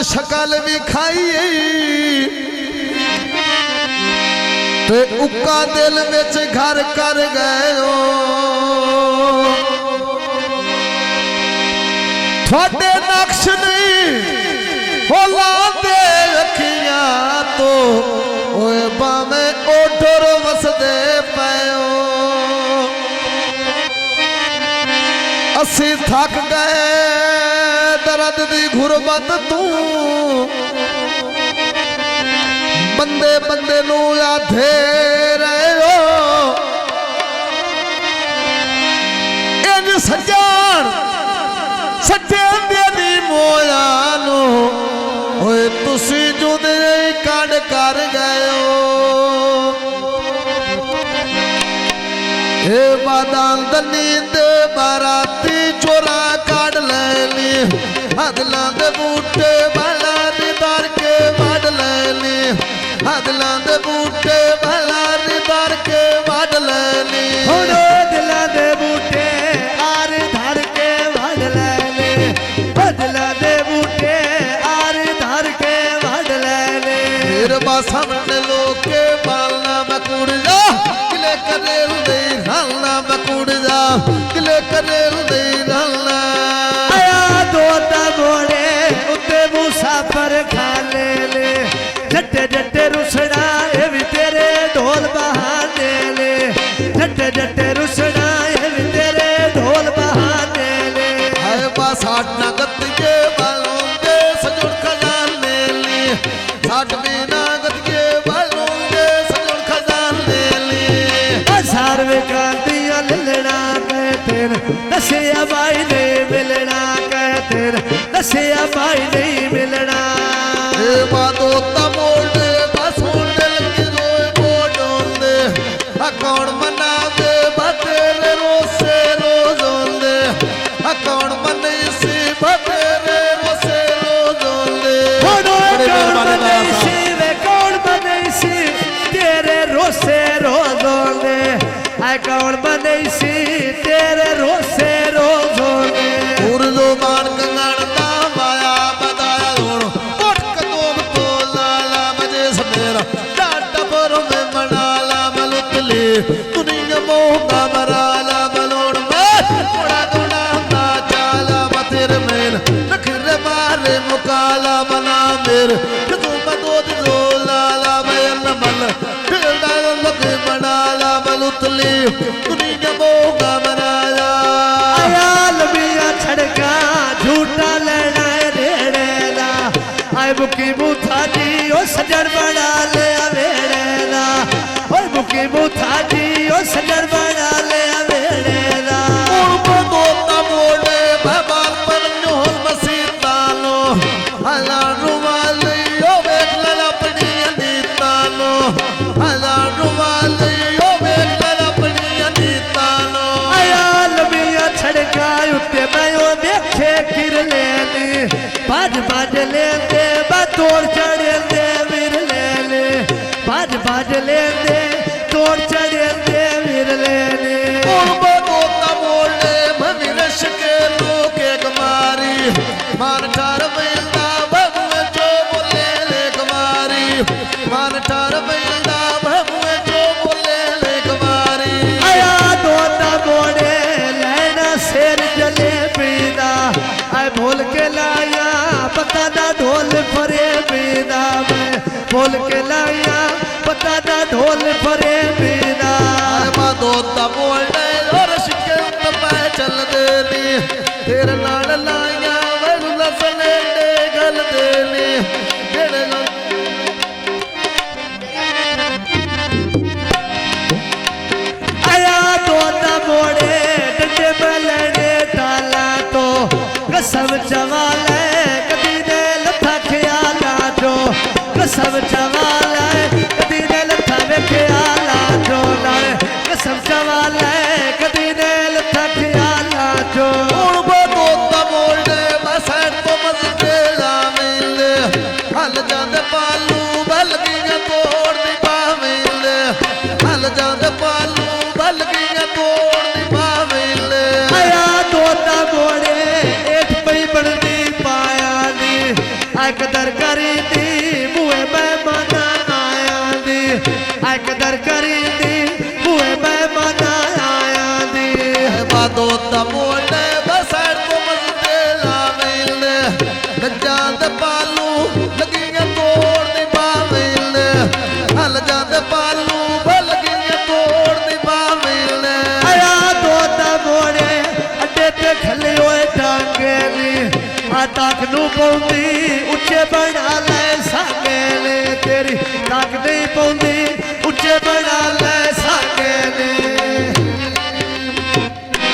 शकल भी खाई ते उका दिल विच घर कर गए थोड़े नक्श नहीं होला दे रखिया तो ओए बामे ओठर वसदे पयो असी थक गए दर्द दी गुरबत तू बंदे बंदे नू आधे रहे हो इंज सजान सच्चे दी मोया नो होए तुसी जुदे कांड कर गए हो हे बादाम दनींद बाराती चोरा काट लेनी अगला दे बूटे भला निदार के वाड लेनी अगला दे बूटे भला निदार के वाड लेनी अगला दे बूटे आर धर के वाड लेनी अगला दे बूटे आर धर के वाड लेनी फिर सामने लोग के पालना मकुड़ जा किले करेल दे हलना मकुड़ जा किले करेल दे हलना आया दोता मोड़े उत्ते मुसाफर खा ले जट्टे जट्टे रुसड़ा ये भी तेरे ढोल बहाने ले जट्टे जट्टे रुसड़ा ये भी तेरे ढोल बहाने ले हाय बस आठ नगत के बालों के सजुड़ खजाने ले साठ में नगत के बालों के सजुड़ खजाने ले सार्वे क्रांतियां ललना कहते दसिया भाई नहीं मिलना कहते दसिया भाई नहीं मिलना बादो तमोड़े बसोड़े लगी रोए बोडोंदे कौन मनावे बतेरे रोसे रोजोंदे कौन मने सी बतेरे रोसे रोजोंदे कौन बने सी तेरे रोसे रोजोंदे कौन बने सी तेरे रोसे रोजोंदे उर्दू मान कंगणता माया बताया धोण उठ कदोम तो लाला मजे समेरा डाटा पर में मनाला मलुतली दुनिया मोहका मराला बलोड़ में थोड़ा थोड़ा ना चाला बतेर मेल नखरे मारे मुकाला बना मेर कदोम दो दो लाला बयन मल फिरदा लोग मनाला मलुतली दुनिया मोहका मराला छड़का झूठा लेना रेड़ेला आए बुकी बूथा जी ओ सजन बना ले वेड़ेला ओए बुकी बूथा जी ओ सजन बना ले वेड़ेला दो तमोड़े भगवान पर जोहर मसीतानो हला रुमालियो वेख ललपनी अनीतानो हला रुमालियो वेख ललपनी अनीतानो आया लबिया छड़का उत्ते मैं देखे किर लेने बाज बाज लेंदे तोड़ चढ़े दे वीर लेने बाज बाज लेंदे तोड़ चढ़े दे वीर लेने दो तमोड़े भविरश के लोग एक मारी मान ठार मिलता भगवे जो बोले ले कुमारी मान ठार मिलता भगवे जो बोले ले कुमारी आया दो तमोड़े लेना शेर जले पीना आए भूल के लाया पता ना ढोल फरे पीना मैं भूल के लाया पता ना ढोल फरे पीना दो तमोड़े और शिकंत पे चल देनी तेरे नाल लाया वरु लसने दे गल देनी तेरे आया दो तमोड़े डंडे बलने ताला तो कसम चवाल कभी ने लथा ख्याला जो कसम चवाल कभी ने लथा में ख्याला जो कसम चवाल कभी ने लथा ख्याला जो दो तमोड़े बस तो मजदे लामिले हल जाते पालू बलगिया तोड़ दी पामिले हल जाते पालू बलगिया तोड़ दी पामिले आया दो तमोड़े एक पई बढ़नी पाया नी ਐ ਕਦਰ ਕਰੀਂਦੀ ਬੂਏ ਮਹਿਮਾਨਾਂ ਆਇਆਂ ਦੀ ਐ ਕਦਰ ਕਰੀਂਦੀ ਬੂਏ ਮਹਿਮਾਨਾਂ ਆਇਆਂ ਦੀ ਬਾਦੋ ਤਮੋਨੇ ਬਸੜ ਤੋਂ ਮਸਤੇ ਲਾਵੇਲ ਗੱਜਾਂ ਦੇ ਪਾਲੂ ਲੱਗੀਆਂ ਤੋੜ ਦੀ ਬਾਵੇਲ ਹਲ ਜਾਂਦੇ ਪਾਲੂ ਲੱਗੀਆਂ ਤੋੜ ਦੀ ਬਾਵੇਲ ਆਇਆ ਦੋ ਤਮੋਨੇ ਅੱਡੇ ਤੇ ਖੱਲੇ ਹੋਏ ਟਾਂਗੇ ਨੀ ਆ ਤੱਕ ਨੂੰ ਪਾਉਂਦੀ ਉੱਚੇ ਬਣਾ ਲੈ ਸਾਂਗੇ ਨੇ ਤੇਰੀ ਤੱਕ ਨਹੀਂ ਪਾਉਂਦੀ ਉੱਚੇ ਬਣਾ ਲੈ